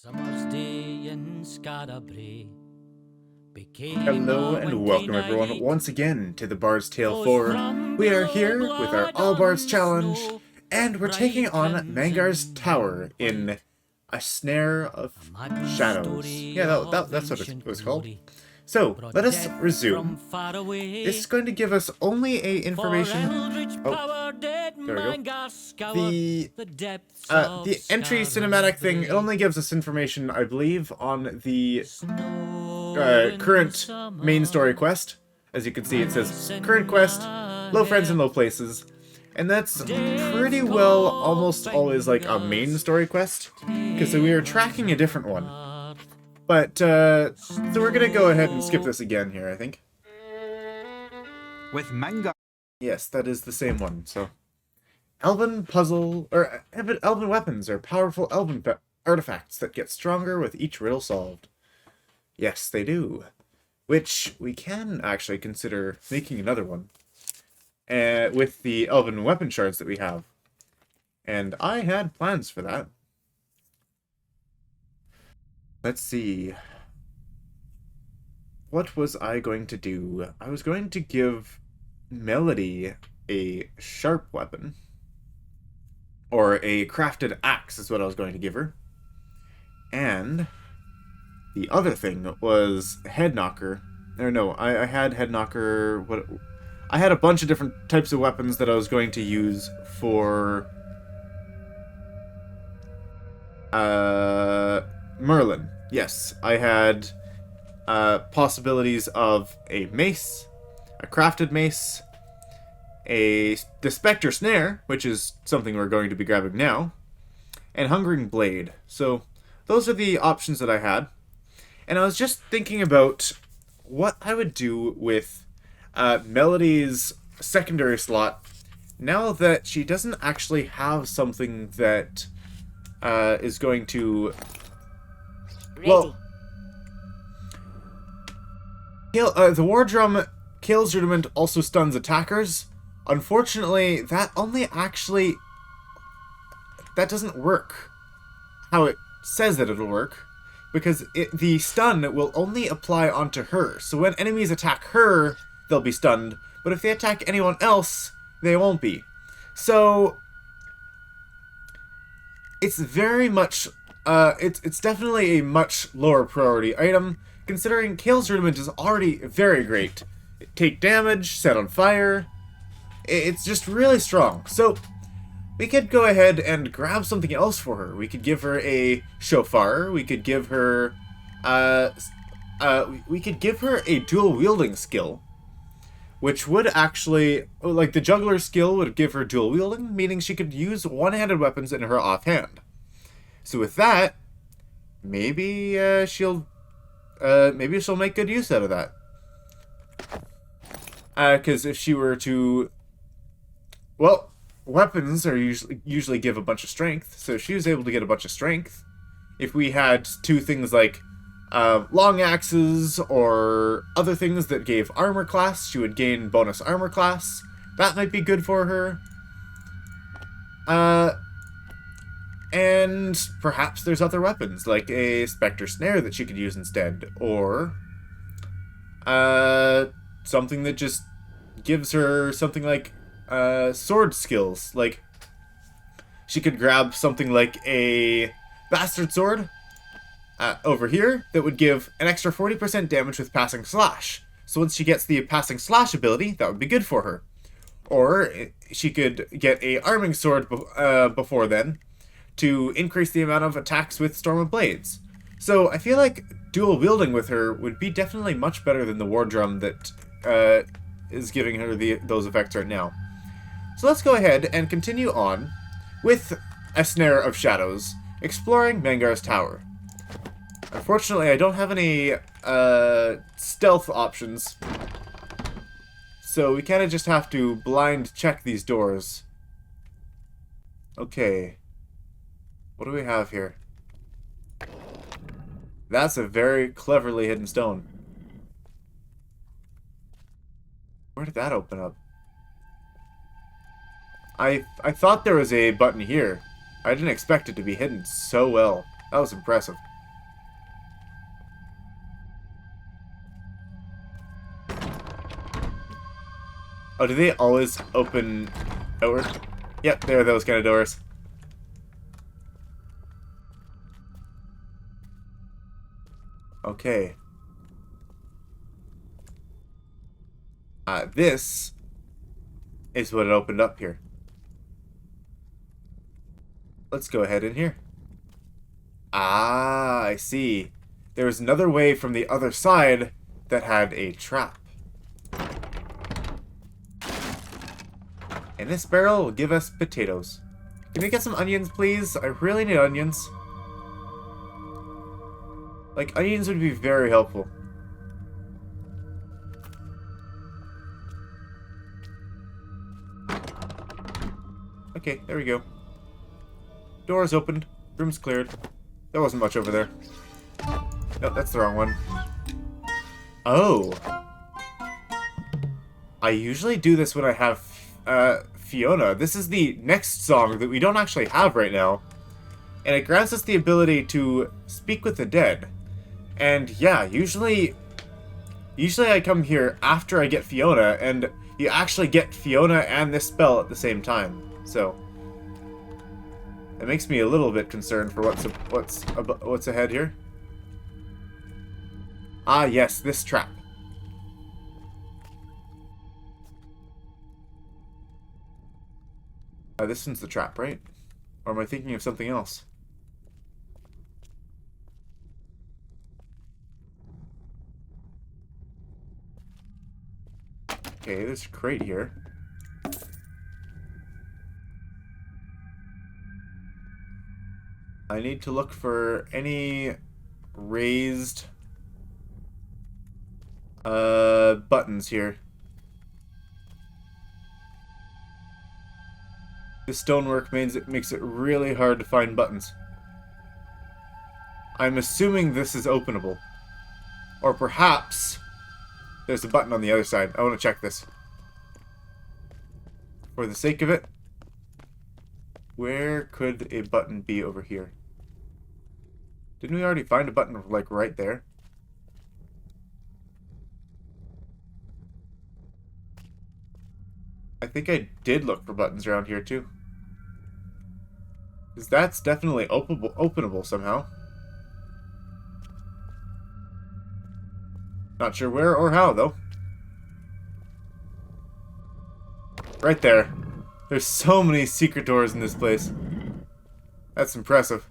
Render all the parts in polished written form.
Summer's day in Scarabrae became Hello and welcome everyone once again to the Bards Tale 4. We are here with our All Bards Challenge, and we're taking on Mangar's Tower in a Snare of Shadows. Yeah, that's what it was called. So, let us resume. This is going to give us only information... Oh, there we go. The entry cinematic thing, it only gives us information, I believe, on the current main story quest. As you can see, it says current quest, low friends and low places. And that's pretty well almost always like a main story quest, because we are tracking a different one. But, so we're gonna go ahead and skip this again here, I think. With Mangar. Yes, that is the same one, so. Elven weapons are powerful elven artifacts that get stronger with each riddle solved. Yes, they do. Which we can actually consider making another one. With the elven weapon shards that we have. And I had plans for that. Let's see. What was I going to do? I was going to give Melody a sharp weapon. Or a crafted axe is what I was going to give her. And the other thing was head knocker. Or no, I had head knocker. I had a bunch of different types of weapons that I was going to use for Merlin. Yes, I had possibilities of a mace, a crafted mace, the Specter Snare, which is something we're going to be grabbing now, and Hungering Blade. So those are the options that I had. And I was just thinking about what I would do with Melody's secondary slot now that she doesn't actually have something that is going to... Well, the War Drum kills Rudiment, also stuns attackers. Unfortunately, that doesn't work how it says that it'll work, because the stun will only apply onto her. So when enemies attack her, they'll be stunned, but if they attack anyone else, they won't be. So it's very much, it's definitely a much lower priority item, considering Kale's Rudiment is already very great. Take damage, set on fire. It's just really strong. So we could go ahead and grab something else for her. We could give her a shofar. We could give her a dual wielding skill, which would actually, like, the juggler skill would give her dual wielding, meaning she could use one-handed weapons in her offhand. So with that, maybe she'll make good use out of that. Because if she were to, well, weapons are usually give a bunch of strength, so she was able to get a bunch of strength. If we had two things like long axes or other things that gave armor class, she would gain bonus armor class. That might be good for her. And perhaps there's other weapons, like a Specter Snare that she could use instead, or something that just gives her something like sword skills. Like, she could grab something like a Bastard Sword over here that would give an extra 40% damage with Passing Slash. So once she gets the Passing Slash ability, that would be good for her. Or she could get a Arming Sword before then to increase the amount of attacks with Storm of Blades. So I feel like dual wielding with her would be definitely much better than the War Drum that is giving her those effects right now. So let's go ahead and continue on with a Snare of Shadows, exploring Mangar's Tower. Unfortunately, I don't have any stealth options, so we kind of just have to blind check these doors. Okay. What do we have here? That's a very cleverly hidden stone. Where did that open up? I thought there was a button here. I didn't expect it to be hidden so well. That was impressive. Oh, do they always open outward? Yep, there are those kind of doors. Okay. This is what it opened up here. Let's go ahead in here. Ah, I see. There was another way from the other side that had a trap. And this barrel will give us potatoes. Can we get some onions, please? I really need onions. Like, onions would be very helpful. Okay, there we go. Doors opened. Room's cleared. There wasn't much over there. Nope, that's the wrong one. Oh. I usually do this when I have Fiona. This is the next song that we don't actually have right now. And it grants us the ability to speak with the dead. And yeah, usually I come here after I get Fiona, and you actually get Fiona and this spell at the same time. So it makes me a little bit concerned for what's ahead here. Ah, yes, this trap. This one's the trap, right? Or am I thinking of something else? Okay, there's a crate here. I need to look for any raised buttons here. The stonework makes it really hard to find buttons. I'm assuming this is openable. Or perhaps there's a button on the other side. I want to check this. For the sake of it, where could a button be over here? Didn't we already find a button, like, right there? I think I did look for buttons around here, too. Because that's definitely openable somehow. Not sure where or how, though. Right there. There's so many secret doors in this place. That's impressive.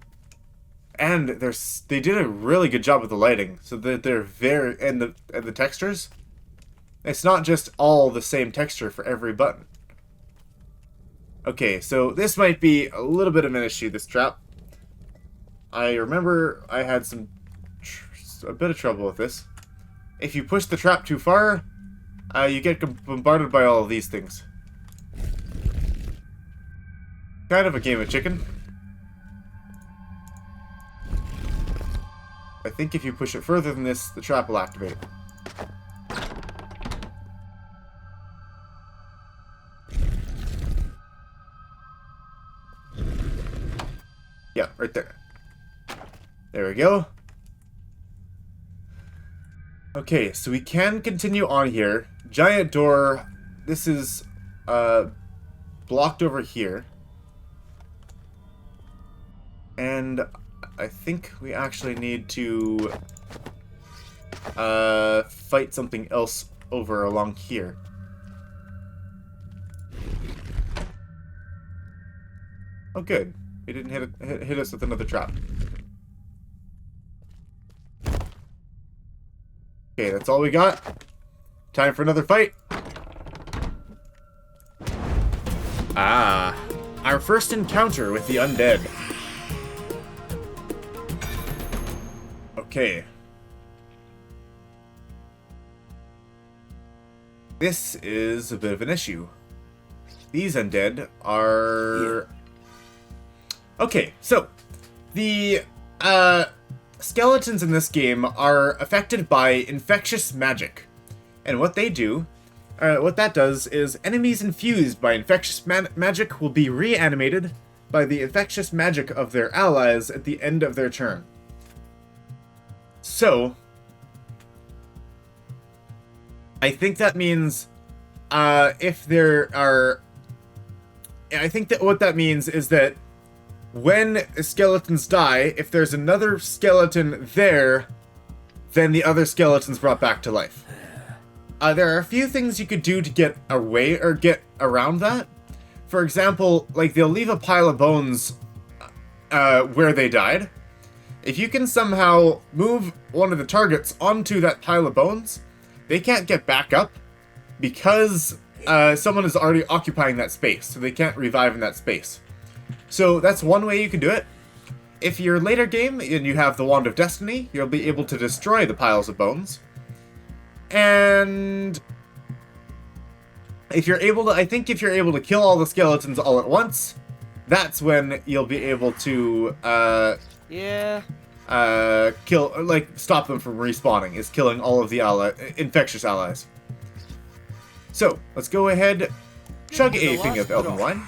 And they did a really good job with the lighting, so that they're very and the textures. It's not just all the same texture for every button. Okay, so this might be a little bit of an issue, this trap. I remember I had a bit of trouble with this. If you push the trap too far, you get bombarded by all of these things. Kind of a game of chicken. I think if you push it further than this, the trap will activate. Yeah, right there. There we go. Okay, so we can continue on here. Giant door. This is blocked over here. And I think we actually need to fight something else over along here. Oh, good. It didn't hit us with another trap. Okay, that's all we got. Time for another fight. Ah, our first encounter with the undead. Okay. This is a bit of an issue. These undead are... Okay, so the skeletons in this game are affected by infectious magic. And what they do, what that does is enemies infused by infectious magic will be reanimated by the infectious magic of their allies at the end of their turn. So, I think that means if there are... I think that what that means is that when skeletons die, if there's another skeleton there, then the other skeleton's brought back to life. There are a few things you could do to get away or get around that. For example, like they'll leave a pile of bones where they died. If you can somehow move one of the targets onto that pile of bones, they can't get back up because someone is already occupying that space, so they can't revive in that space. So that's one way you can do it. If you're later game and you have the Wand of Destiny, you'll be able to destroy the piles of bones. And if you're able to, I think if you're able to kill all the skeletons all at once, that's when you'll be able to kill, like, stop them from respawning, is killing all of the infectious allies. So, let's go ahead, chug a thing of elven wine.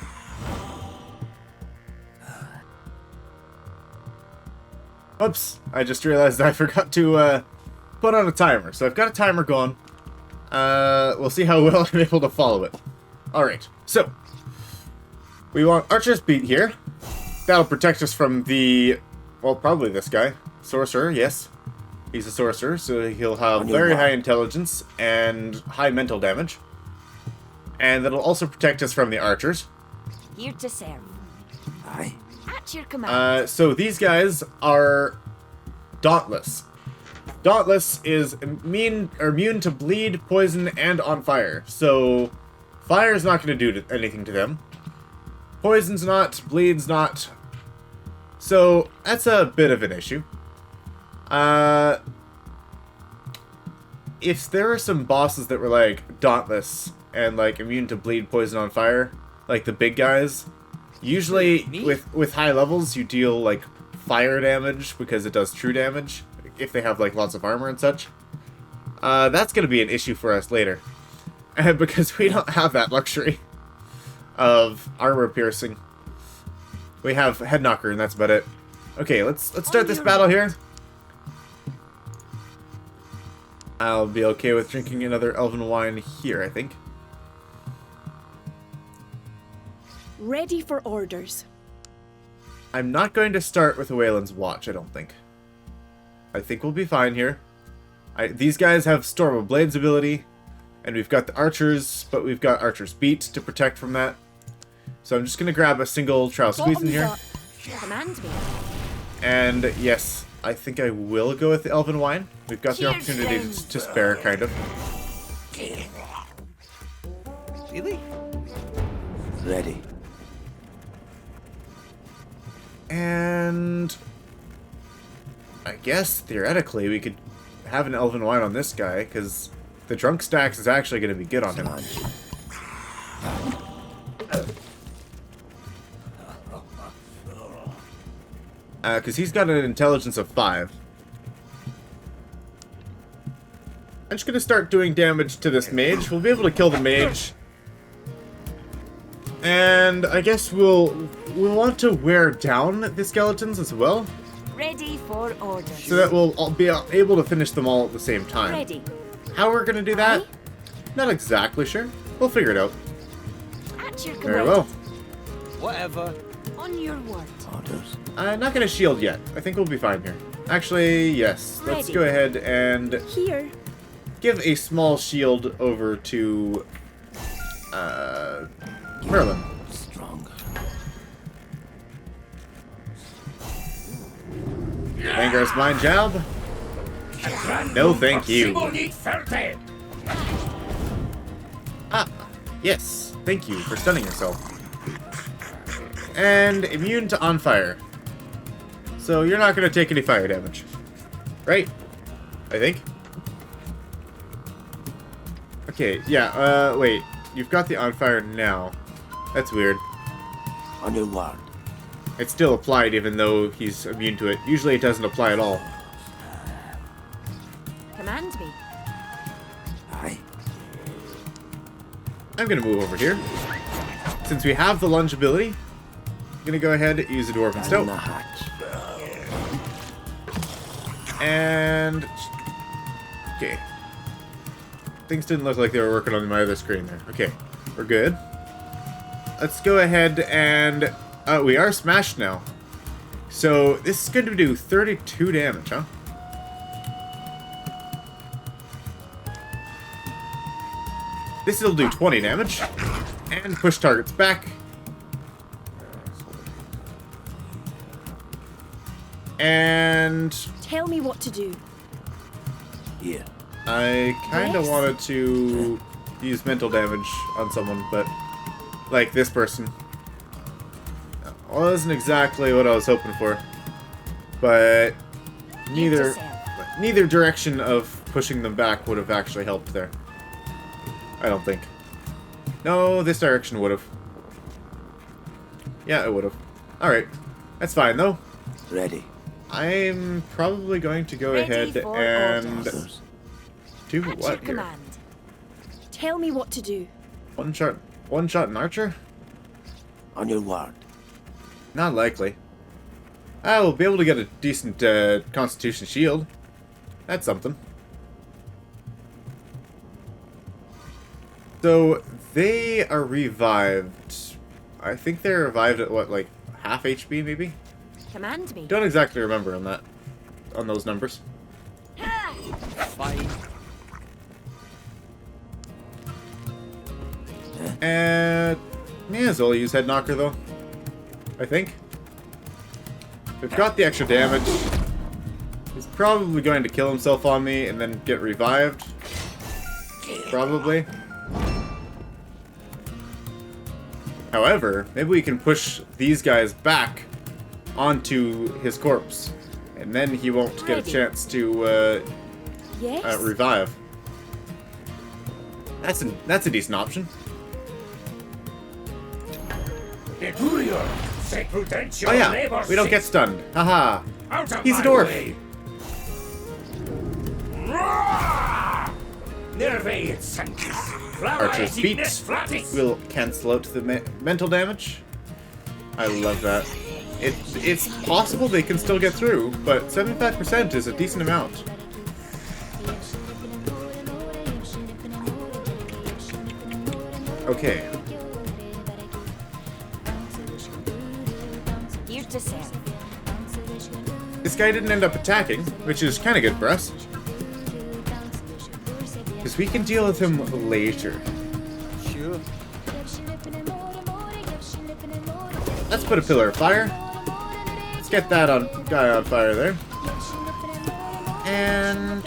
Oops, I just realized I forgot to put on a timer. So I've got a timer going. We'll see how well I'm able to follow it. Alright, so we want Archer's Beat here. That'll protect us from the, well, probably this guy. Sorcerer, yes. He's a sorcerer, so he'll have very high intelligence and high mental damage. And that'll also protect us from the archers. Here to serve. Aye. At your command. So these guys are Dauntless. Dauntless is immune to bleed, poison, and on fire. So fire's not going to do anything to them. Poison's not, bleed's not. So that's a bit of an issue. If there were some bosses that were like Dauntless and like immune to bleed, poison, on fire, like the big guys, usually with high levels you deal like fire damage because it does true damage if they have like lots of armor and such. That's going to be an issue for us later, because we don't have that luxury of armor piercing. We have head knocker and that's about it. Okay, let's start this battle here. I'll be okay with drinking another elven wine here, I think. Ready for orders. I'm not going to start with a Wayland's Watch, I don't think. I think we'll be fine here. These guys have Storm of Blades ability, and we've got the archers, but we've got Archer's Beat to protect from that. So I'm just going to grab a single Trial Squeeze in here. Command me. And yes, I think I will go with the Elven Wine. We've got the opportunity to spare, kind of. Really? Ready. And I guess theoretically we could have an Elven Wine on this guy, because the Drunk Stacks is actually going to be good on him. Because he's got an intelligence of 5. I'm just going to start doing damage to this mage. We'll be able to kill the mage. And I guess we'll want to wear down the skeletons as well. Ready for orders. So that we'll all be able to finish them all at the same time. Ready. How we're going to do that? Not exactly sure. We'll figure it out. At your command. Very well. Whatever. On your word. Orders. I'm not going to shield yet. I think we'll be fine here. Actually, yes. Let's Ready. go ahead and Here. give a small shield over to Merlin. Stronger. Mangar's Mind Jab. No, thank you. Ah, yes. Thank you for stunning yourself. And immune to on fire. So you're not going to take any fire damage. Right? I think. Okay, yeah, wait. You've got the on fire now. That's weird. On your word. It's still applied even though he's immune to it. Usually it doesn't apply at all. Command me. Aye. I'm going to move over here. Since we have the lunge ability, gonna go ahead, use the Dwarven In Stout. the hatch. And... Okay. Things didn't look like they were working on my other screen there. Okay, we're good. Let's go ahead and... we are smashed now. So, this is going to do 32 damage, huh? This will do 20 damage. And push targets back. And... Tell me what to do. Here. I kind of Yes. wanted to use mental damage on someone, but... Like this person. Wasn't exactly what I was hoping for. But... Neither direction of pushing them back would have actually helped there. I don't think. No, this direction would have. Yeah, it would have. Alright. That's fine, though. Ready. I'm probably going to go Ready ahead for and... orders. Do At your what here? command. Tell me what to do. One shot an archer? On your word. Not likely. I will be able to get a decent Constitution shield. That's something. So, they are revived. I think they're revived at what, like, half HP maybe? Command me. Don't exactly remember on that. On those numbers. Fine. May as well use Head Knocker though. I think. We've got the extra damage. He's probably going to kill himself on me and then get revived. Probably. However, maybe we can push these guys back onto his corpse. And then he won't get a Ready. chance to Yes? revive. That's a decent option. Oh yeah, we don't get stunned. Haha. He's a dwarf. Archer's feet will cancel out the mental damage. I love that. It's possible they can still get through, but 75% is a decent amount. Okay. Here to serve. This guy didn't end up attacking, which is kind of good for us. Because we can deal with him later. Sure. Let's put a pillar of fire. Let's get that guy on fire there. And...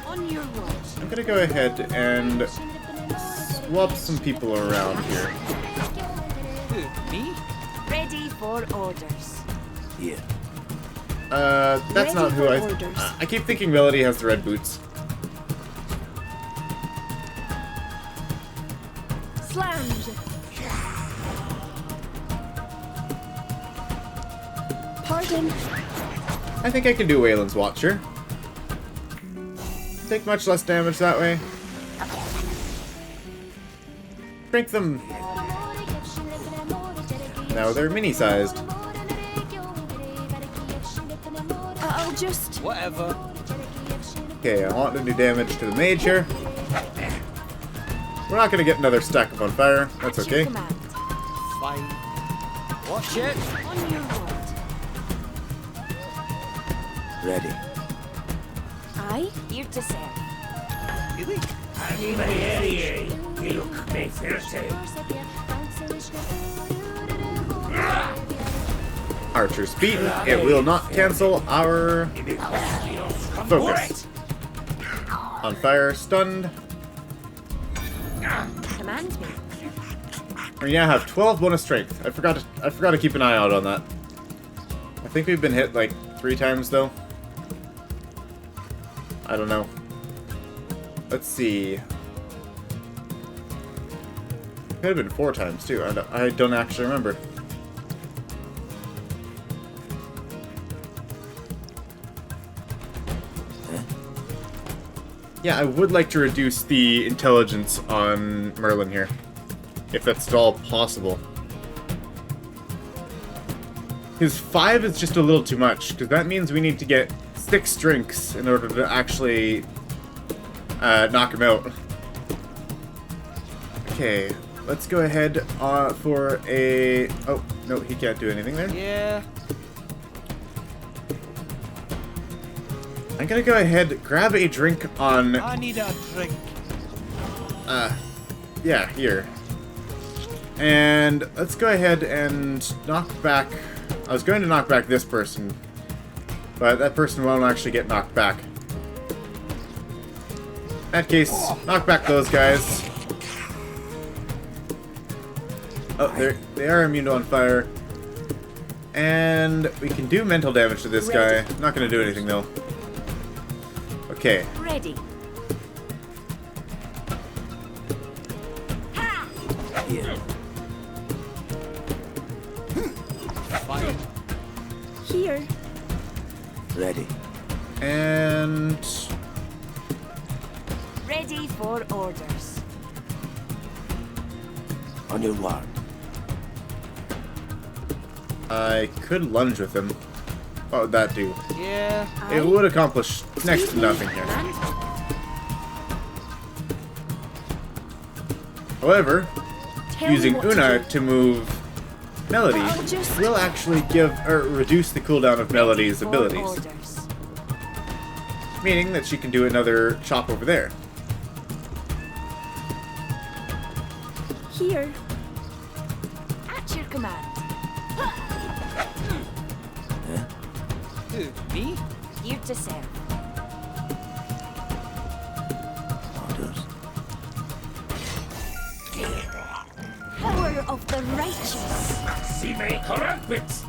On your word. I'm gonna go ahead and swap some people around here. Who, me? Ready for orders. Here. That's Ready not who for I... orders. I keep thinking Melody has the red boots. Slammed. Pardon. I think I can do Waylon's Watcher. Take much less damage that way. Shrink them. Now they're mini-sized. I'll just... Whatever. Okay, I want to do damage to the mage here. We're not going to get another stack up on fire. That's At your okay. command. Fine. Watch it. On your word. Ready. Aye? Here to serve. Really? Archer's feet. It will not cancel our focus. On fire, stunned. Command me. We now have 12 bonus strength. I forgot to keep an eye out on that. I think we've been hit like 3 times though. I don't know. Let's see. Could have been 4 times too. I don't actually remember. Yeah, I would like to reduce the intelligence on Merlin here. if that's at all possible. His 5 is just a little too much, because that means we need to get 6 drinks in order to actually knock him out. Okay, let's go ahead for a... Oh, no, he can't do anything there. Yeah. I'm gonna go ahead, grab a drink on... I need a drink. Yeah, here. And let's go ahead and knock back... I was going to knock back this person, but that person won't actually get knocked back. In that case, knock back those guys. Oh, they are immune to on fire. And we can do mental damage to this guy. Not going to do anything, though. Okay. Ready. Here. Fine. Here. Ready. And... Ready for orders. On your guard. I could lunge with him. What would that do? Yeah. It would accomplish next to nothing here. However, Tell me using what to Una do. to move Melody I'll just- will actually reduce the cooldown of Melody's For abilities. orders. Meaning that she can do another chop over there. Here. At your command. Who, me? Here to serve. Orders. Power of the righteous. See me correct bits.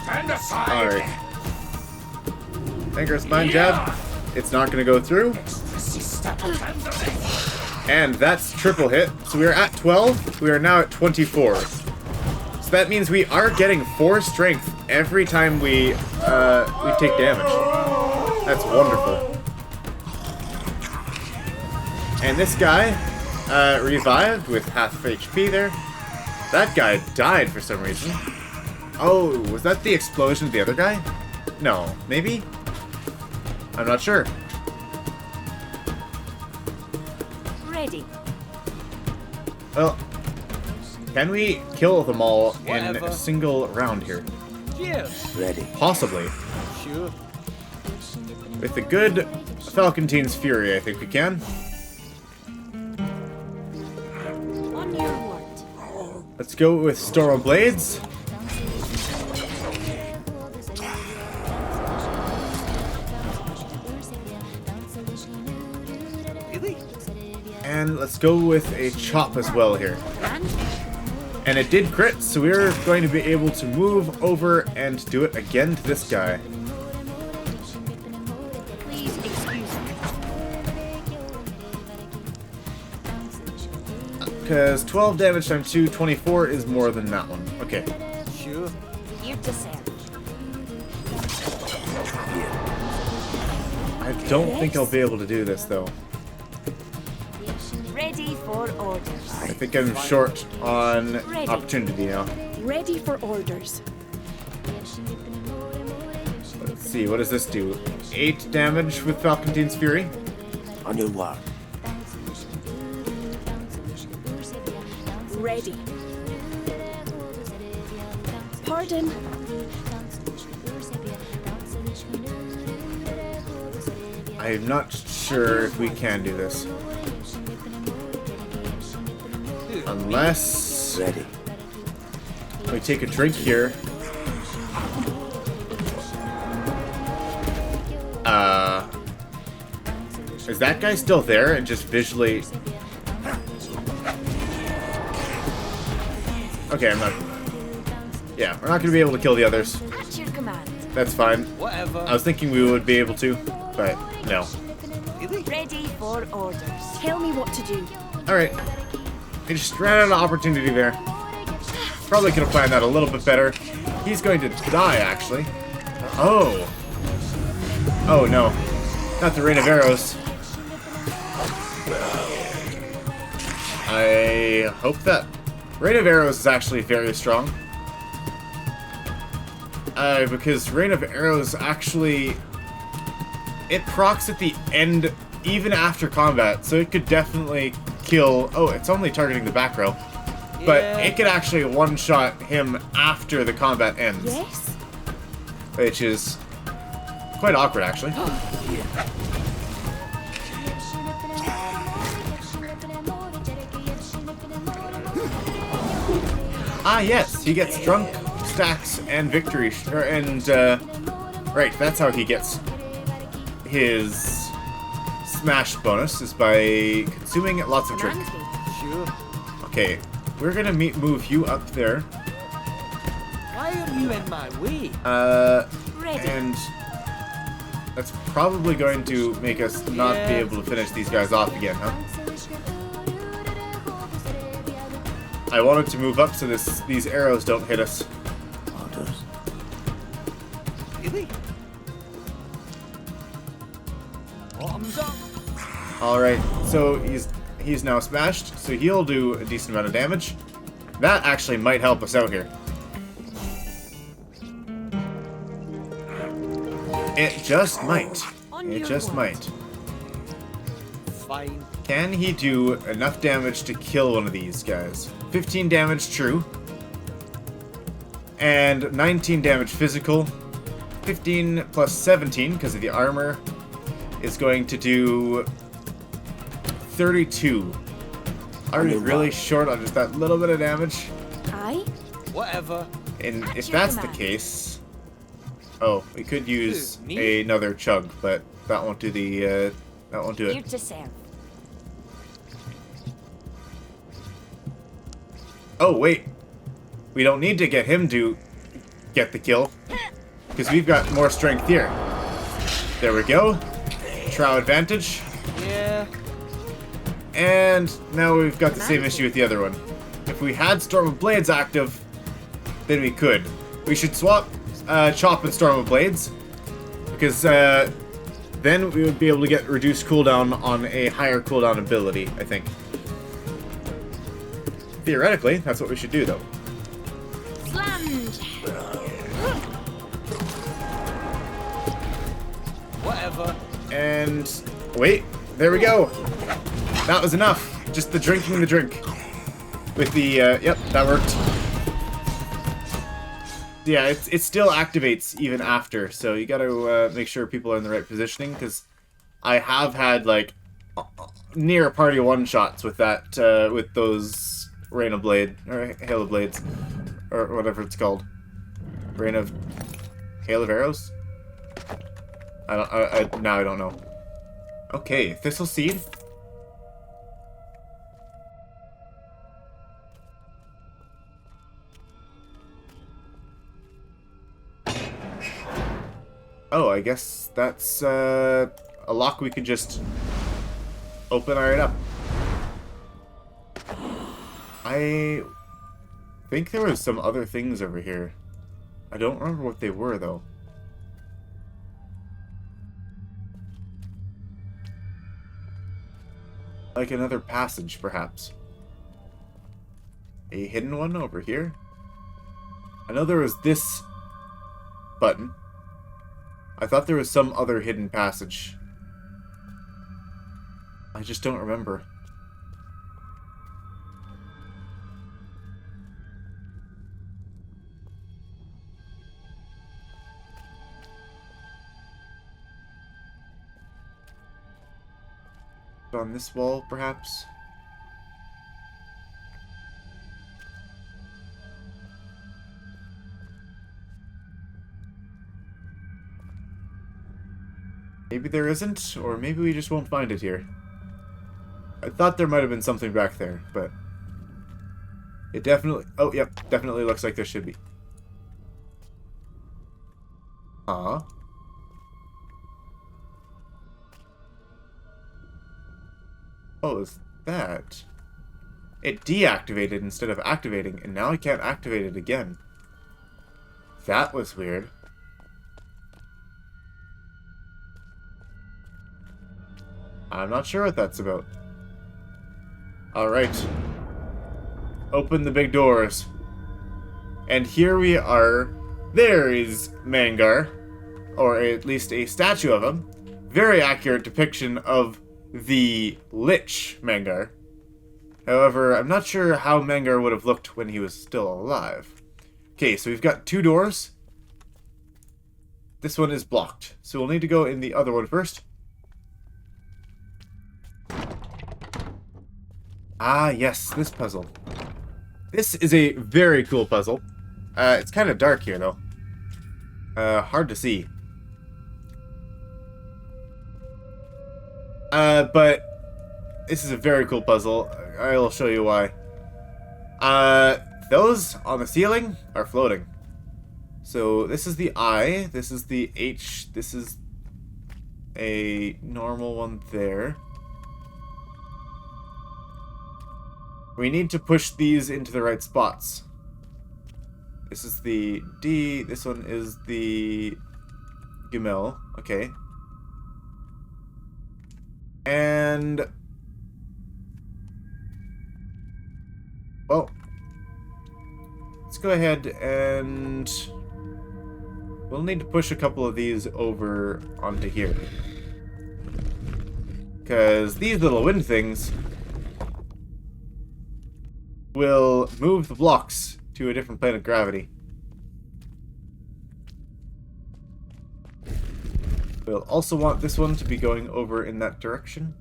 Stand aside. Alright. Mangar's Mind Jab. It's not going to go through. And that's triple hit. So we are at 12. We are now at 24. So that means we are getting 4 strength every time we take damage. That's wonderful. And this guy revived with half HP there. That guy died for some reason. Oh, was that the explosion of the other guy? No, maybe? I'm not sure. Ready. Well, can we kill them all in Whatever. a single round here? Cheers. Ready. Possibly. Sure. With the good Falcontine's Fury, I think we can. On your word. Let's go with Storm of Blades. Really? And let's go with a chop as well here. And And it did crit, so we're going to be able to move over and do it again to this guy. please excuse me. Because 12 damage times 2, 24 is more than that one. Okay. Sure. Here to serve. I don't think I'll be able to do this, though. Ready for orders. I think I'm short on opportunity now. Ready for orders. Let's see, what does this do? 8 damage with Falcontine's Fury. On your guard. Ready. Pardon. I'm not sure if we can do this. Unless Ready. we take a drink here. Is that guy still there and just visually... Okay, I'm not... Yeah, we're not going to be able to kill the others. At your command. That's fine. Whatever. I was thinking we would be able to, but no. Really? Ready for orders. Tell me what to do. Alright. I just ran out of opportunity there. Probably could have planned that a little bit better. He's going to die, actually. Oh. Oh, no. Not the rain of arrows. I hope that Rain of Arrows is actually very strong. Because Rain of Arrows actually... It procs at the end, even after combat, so it could definitely kill... Oh, it's only targeting the back row. But it could actually one-shot him after the combat ends. Yes? Which is quite awkward, actually. Ah, yes, he gets drunk, stacks, and victory. Right, that's how he gets his smash bonus, is by consuming lots of drink. Sure. Okay, we're gonna move you up there. Why are you in my way? Ready. And that's probably going to make us not be able to finish these guys off again, huh? I wanted to move up so these arrows don't hit us. Orders. Really? Bottoms up. Alright, so he's now smashed, so he'll do a decent amount of damage. That actually might help us out here. It just might. It just might. Fine. Can he do enough damage to kill one of these guys? 15 damage, true. And 19 damage physical. 15 plus 17, because of the armor, is going to do 32. Are we really short on just that little bit of damage? Aye? Whatever. And At if your that's the command. case... Oh, we could use Me? another chug, but that won't do the, that won't do You it. to serve. Oh, wait. We don't need to get him to get the kill, because we've got more strength here. There we go. Trow advantage. Yeah. And now we've got the same issue with the other one. If we had Storm of Blades active, then we could. We should swap Chop and Storm of Blades, because then we would be able to get reduced cooldown on a higher cooldown ability, I think. Theoretically, that's what we should do, though. Slammed! Whatever. And wait, there we go. That was enough. Just the drinking the drink. With the, yep, that worked. Yeah, it still activates even after, so you gotta make sure people are in the right positioning, because I have had, like, near party one-shots with that, with those Rain of Blade, or Hail of Blades, or whatever it's called. Rain of... Hail of Arrows? Now I don't know. Okay, Thistle Seed. Oh, I guess that's a lock we could just open right up. I think there was some other things over here. I don't remember what they were, though. Like another passage, perhaps. A hidden one over here? I know there was this button. I thought there was some other hidden passage. I just don't remember. On this wall, perhaps? Maybe there isn't, or maybe we just won't find it here. I thought there might have been something back there, but... It definitely... Oh, yep, definitely looks like there should be. Huh? Oh, is that... It deactivated instead of activating, and now I can't activate it again. That was weird. I'm not sure what that's about. Alright. Open the big doors. And here we are. There is Mangar. Or at least a statue of him. Very accurate depiction of the Lich Mangar. However, I'm not sure how Mangar would have looked when he was still alive. Okay, so we've got 2 doors. This one is blocked, so we'll need to go in the other one first. Ah, yes, this puzzle. This is a very cool puzzle. It's kind of dark here, though. Hard to see. But this is a very cool puzzle. I'll show you why. Those on the ceiling are floating. So this is the I, this is the H, this is a normal one there. We need to push these into the right spots. This is the D, this one is the Gimel, okay. And... well, let's go ahead and... we'll need to push a couple of these over onto here. Because these little wind things will move the blocks to a different plane of gravity. We'll also want this one to be going over in that direction.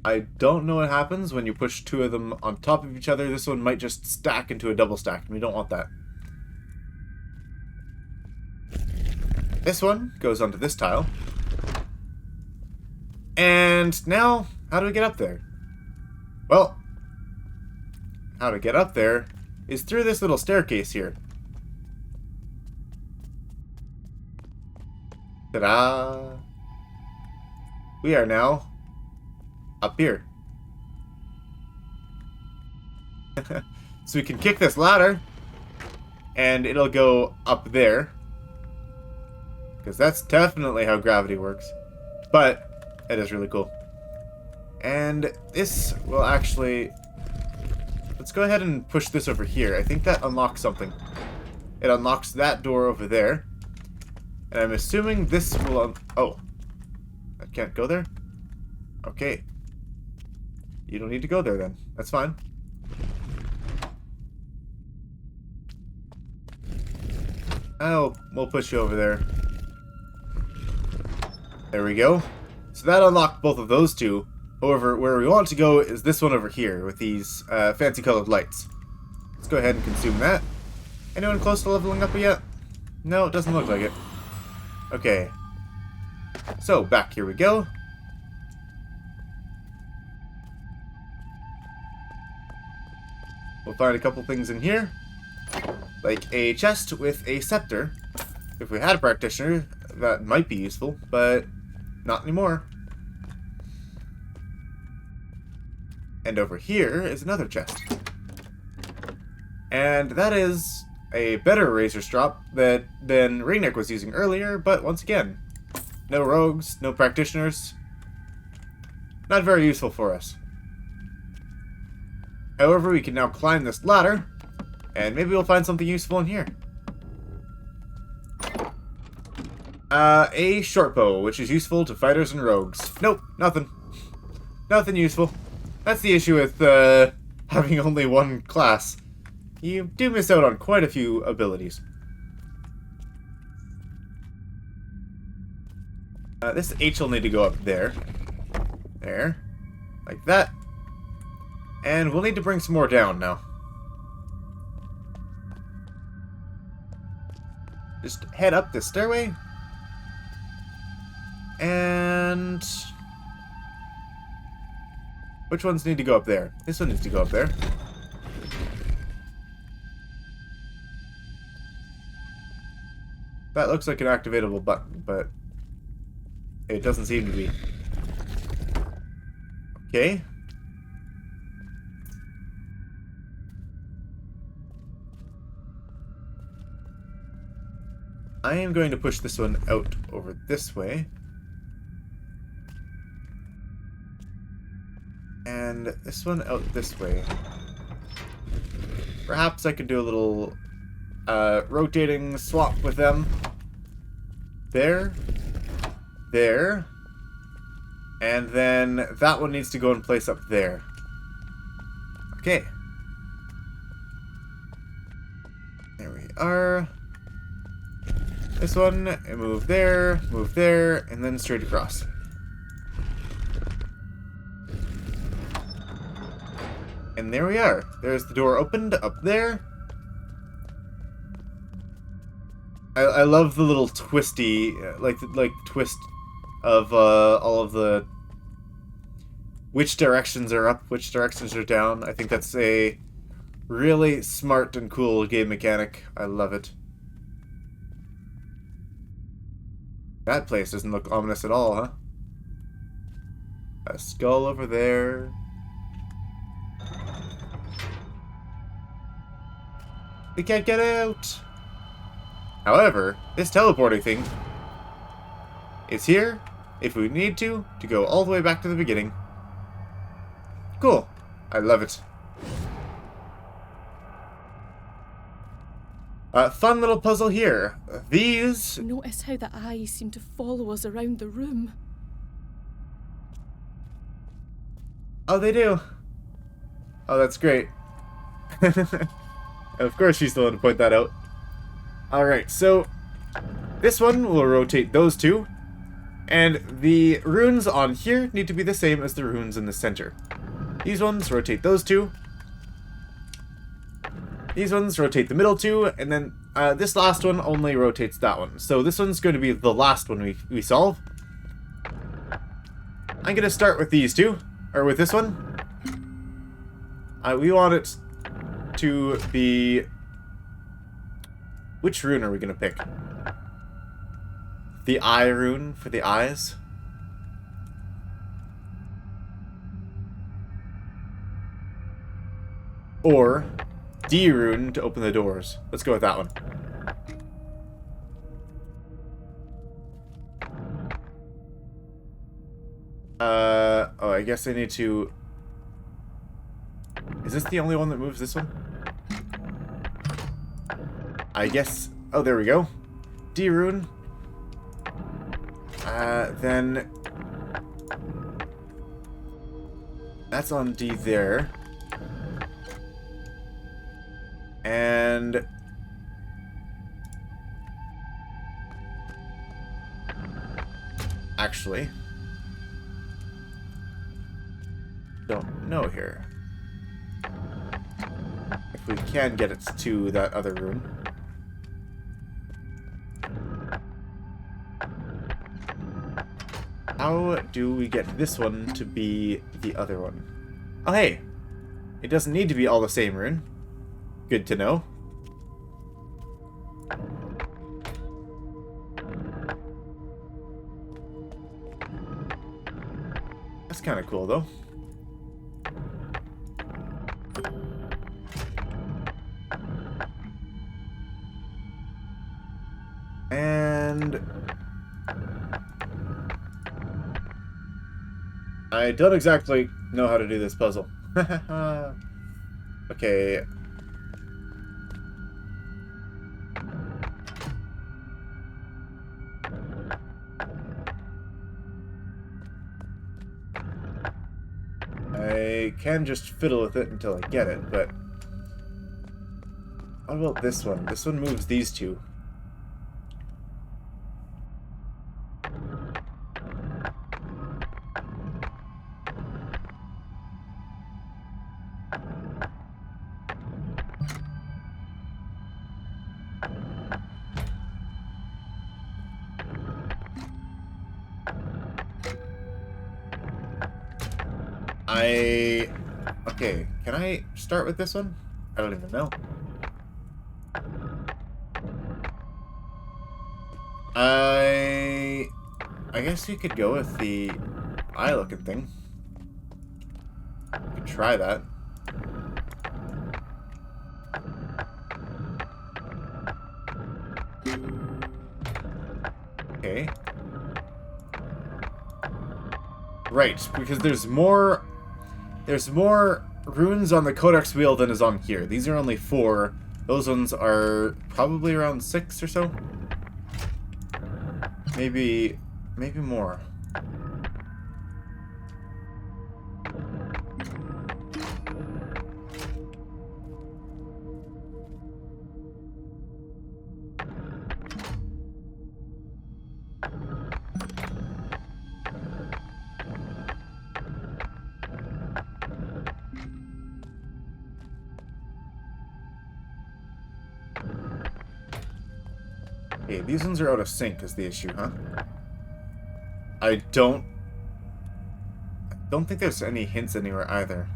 I don't know what happens when you push 2 of them on top of each other. This one might just stack into a double stack, and we don't want that. This one goes onto this tile. And now, how do we get up there? Well, how to get up there is through this little staircase here. Ta-da! We are now up here. So we can kick this ladder, and it'll go up there. Because that's definitely how gravity works. But it is really cool. And this will actually... let's go ahead and push this over here. I think that unlocks something. It unlocks that door over there. And I'm assuming this will... oh. I can't go there? Okay. You don't need to go there then. That's fine. Oh, we'll push you over there. There we go. So that unlocked both of those 2. However, where we want to go is this one over here with these fancy colored lights. Let's go ahead and consume that. Anyone close to leveling up yet? No, it doesn't look like it. Okay. So, back here we go. We'll find a couple things in here. Like a chest with a scepter. If we had a practitioner, that might be useful, but not anymore. And over here is another chest. And that is a better razor strop than Ringneck was using earlier, but once again, no rogues, no practitioners. Not very useful for us. However, we can now climb this ladder, and maybe we'll find something useful in here. A short bow, which is useful to fighters and rogues. Nope, nothing. Nothing useful. That's the issue with having only one class. You do miss out on quite a few abilities. This H will need to go up there. There. Like that. And we'll need to bring some more down now. Just head up this stairway. And... which ones need to go up there? This one needs to go up there. That looks like an activatable button, but it doesn't seem to be. Okay. I am going to push this one out over this way. And this one out this way. Perhaps I could do a little rotating swap with them. There. There. And then that one needs to go in place up there. Okay. There we are. This one, and move there, and then straight across. And there we are. There's the door opened up there. I love the little twisty, like twist of all of the which directions are up, which directions are down. I think that's a really smart and cool game mechanic. I love it. That place doesn't look ominous at all, huh? A skull over there. We can't get out! However, this teleporting thing is here, if we need to go all the way back to the beginning. Cool. I love it. Fun little puzzle here. These... Notice how the eyes seem to follow us around the room. Oh, they do. Oh, that's great. Of course she's the one to point that out. Alright, so this one will rotate those two. And the runes on here need to be the same as the runes in the center. These ones rotate those two. These ones rotate the middle two, and then this last one only rotates that one. So this one's going to be the last one we solve. I'm going to start with these two, or with this one. We want it to be... Which rune are we going to pick? The eye rune for the eyes? Or D rune to open the doors. Let's go with that one. Oh, I guess I need to... Is this the only one that moves this one? I guess... Oh, there we go. D rune. Then... That's on D there. And... Actually... Don't know here. If we can get it to that other rune. How do we get this one to be the other one? Oh, hey! It doesn't need to be all the same rune. Good to know. That's kind of cool, though. And... I don't exactly know how to do this puzzle. Okay. I can just fiddle with it until I get it, but... What about this one? This one moves these two. Okay, can I start with this one? I don't even know. I guess you could go with the eye-looking thing. You could try that. Okay. Right, because there's more There's more runes on the Codex wheel than is on here. These are only 4. Those ones are probably around 6 or so. Maybe more. Okay, these ones are out of sync is the issue, huh? I don't think there's any hints anywhere either.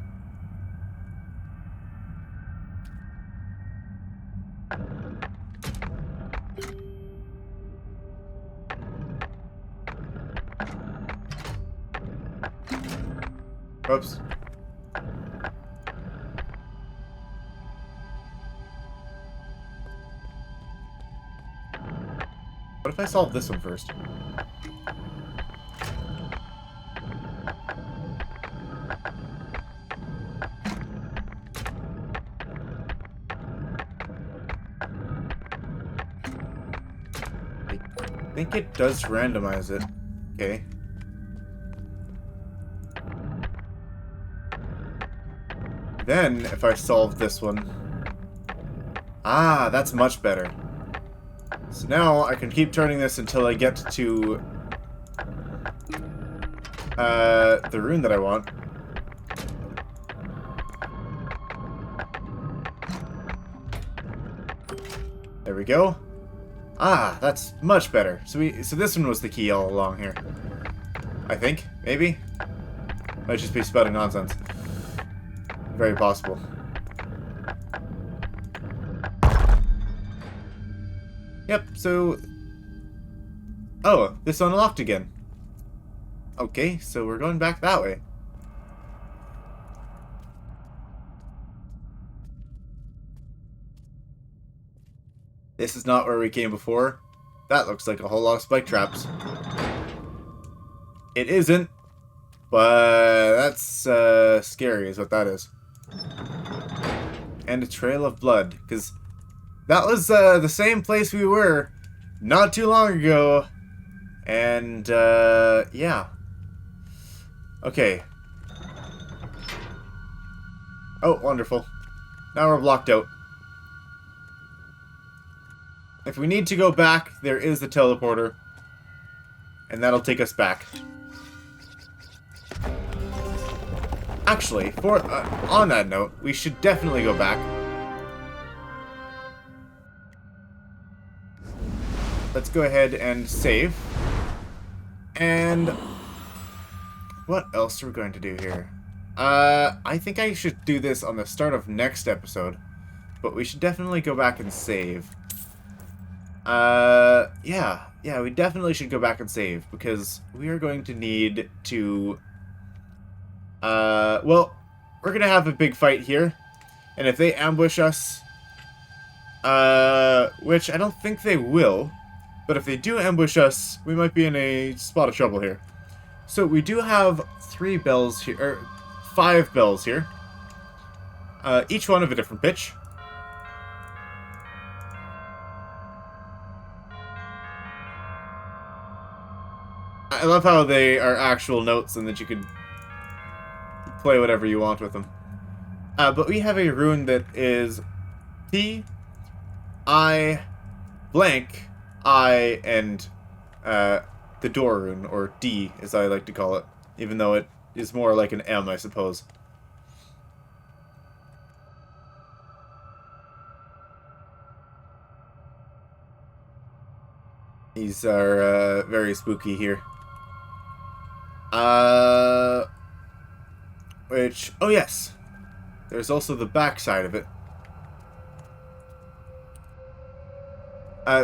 Oops. What if I solve this one first? I think it does randomize it. Okay. Then, if I solve this one... Ah, that's much better. So now I can keep turning this until I get to the rune that I want. There we go. Ah, that's much better. So this one was the key all along here. I think, maybe. Might just be spouting nonsense. Very possible. Yep, so... Oh, this unlocked again. Okay, so we're going back that way. This is not where we came before. That looks like a whole lot of spike traps. It isn't, but that's scary is what that is. And a trail of blood, because that was the same place we were not too long ago. And, yeah. Okay. Oh, wonderful. Now we're blocked out. If we need to go back, there is the teleporter. And that'll take us back. Actually, on that note, we should definitely go back. Let's go ahead and save. And what else are we going to do here? I think I should do this on the start of next episode. But we should definitely go back and save. Yeah, we definitely should go back and save, because we are going to need to, well, we're gonna have a big fight here, and if they ambush us, which I don't think they will, but if they do ambush us, we might be in a spot of trouble here. So we do have 3 bells here, or 5 bells here, each one of a different pitch. I love how they are actual notes and that you can play whatever you want with them. But we have a rune that is T, I, blank, I, and the door rune, or D, as I like to call it. Even though it is more like an M, I suppose. These are very spooky here. Which, oh yes, there's also the back side of it.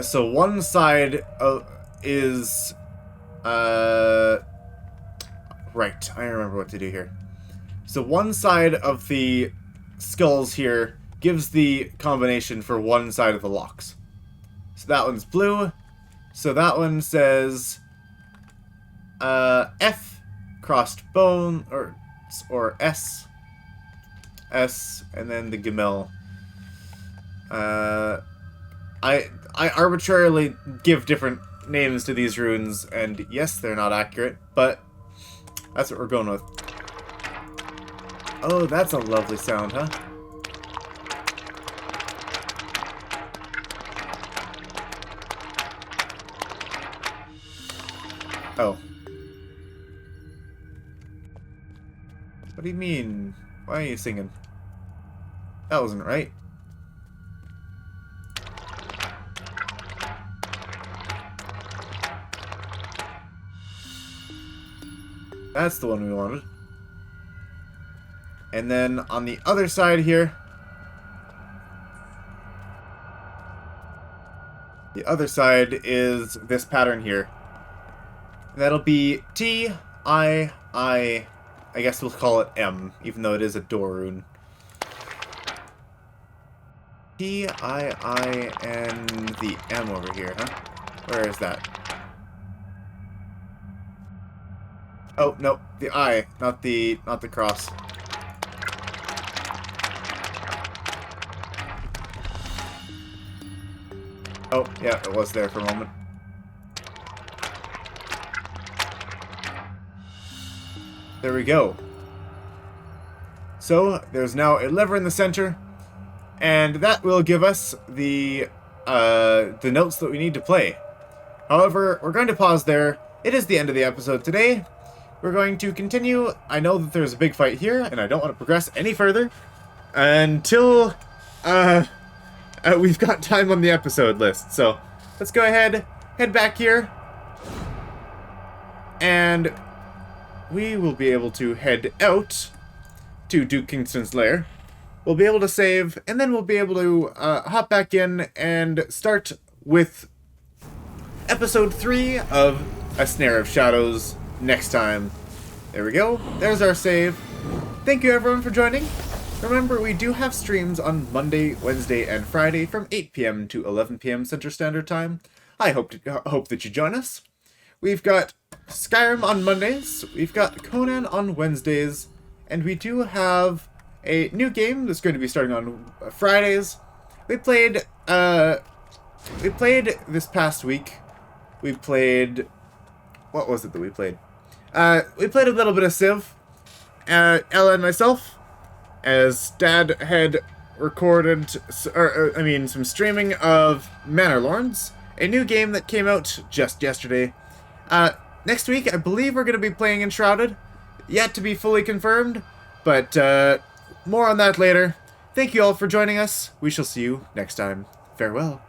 So one side is, right, I remember what to do here. So one side of the skulls here gives the combination for one side of the locks. So that one's blue. So that one says, F crossed bone, or S, S, and then the Gemel. I arbitrarily give different names to these runes, and yes, they're not accurate, but that's what we're going with. Oh, that's a lovely sound, huh? Oh. What do you mean? Why are you singing? That wasn't right. That's the one we wanted. And then on the other side here, the other side is this pattern here. That'll be T, I guess we'll call it M, even though it is a door rune. T, I, and the M over here, huh? Where is that? Oh, no, the I, not the cross. Oh, yeah, it was there for a moment. There we go. So, there's now a lever in the center, and that will give us the notes that we need to play. However, we're going to pause there. It is the end of the episode today. We're going to continue. I know that there's a big fight here, and I don't want to progress any further until we've got time on the episode list. So, let's go ahead, head back here, and we will be able to head out to Duke Kingston's lair. We'll be able to save, and then we'll be able to hop back in and start with episode 3 of A Snare of Shadows next time. There we go. There's our save. Thank you everyone for joining. Remember, we do have streams on Monday, Wednesday, and Friday from 8 p.m. to 11 p.m. Central Standard Time. I hope that you join us. We've got Skyrim on Mondays, we've got Conan on Wednesdays, and we do have a new game that's going to be starting on Fridays. We played this past week. We played... What was it that we played? We played a little bit of Civ. Ella and myself, as Dad had recorded, some streaming of Manor Lords, a new game that came out just yesterday. Next week, I believe we're going to be playing Enshrouded. Yet to be fully confirmed, but more on that later. Thank you all for joining us. We shall see you next time. Farewell.